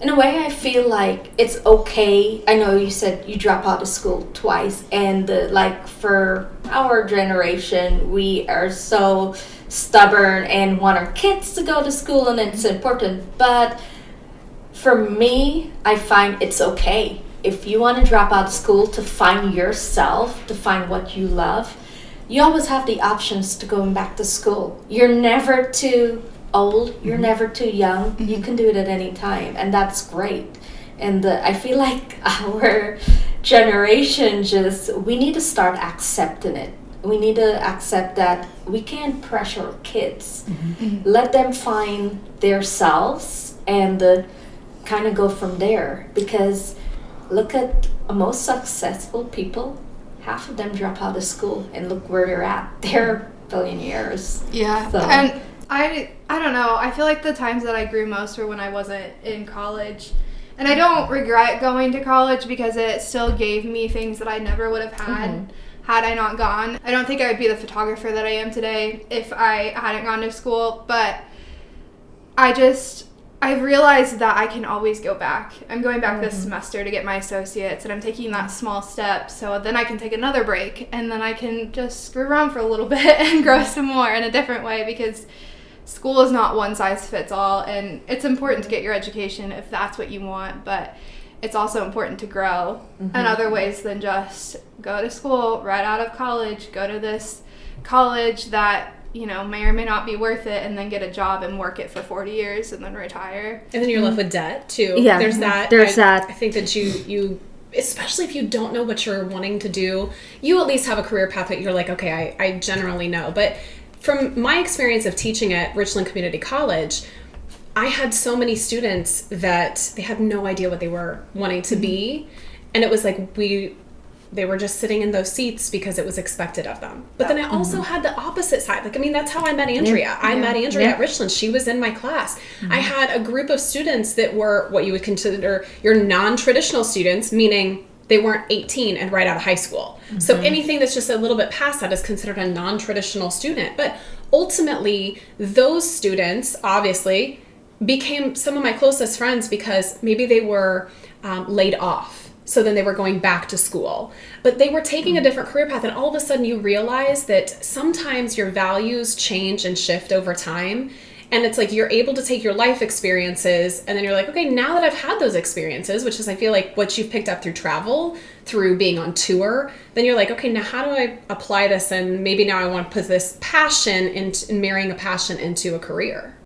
In a way, I feel like it's okay. I know you said you drop out of school twice, and like for our generation, we are so stubborn and want our kids to go to school, and it's important. But for me, I find it's okay if you want to drop out of school to find yourself, to find what you love. You always have the options to going back to school. You're never too old, you're never too young. You can do it at any time, and that's great. And I feel like our generation we need to start accepting it. We need to accept that we can't pressure kids. Let them find their selves and kind of go from there, because look at most successful people, half of them drop out of school and look where they're at. They're billionaires. Yeah. So. And I don't know. I feel like the times that I grew most were when I wasn't in college. And I don't regret going to college because it still gave me things that I never would have had had I not gone. I don't think I would be the photographer that I am today if I hadn't gone to school, but I've realized that I can always go back. I'm going back this semester to get my associates, and I'm taking that small step so then I can take another break, and then I can just screw around for a little bit and grow some more in a different way, because school is not one size fits all, and it's important to get your education if that's what you want, but it's also important to grow in other ways than just go to school right out of college, go to this college that may or may not be worth it, and then get a job and work it for 40 years and then retire. And then you're left with debt too. Yeah, there's that. I think that you especially if you don't know what you're wanting to do, you at least have a career path that you're like, okay, I generally know. But from my experience of teaching at Richland Community College, I had so many students that they had no idea what they were wanting to be. And it was like they were just sitting in those seats because it was expected of them. But then I also had the opposite side. That's how I met Andrea. I met Andrea at Richland. She was in my class. I had a group of students that were what you would consider your non-traditional students, meaning they weren't 18 and right out of high school. So anything that's just a little bit past that is considered a non-traditional student. But ultimately, those students obviously became some of my closest friends because maybe they were laid off. So then they were going back to school, but they were taking a different career path. And all of a sudden you realize that sometimes your values change and shift over time. And it's like you're able to take your life experiences and then you're like, okay, now that I've had those experiences, which is I feel like what you've picked up through travel, through being on tour, then you're like, okay, now how do I apply this? And maybe now I want to put this passion in marrying a passion into a career.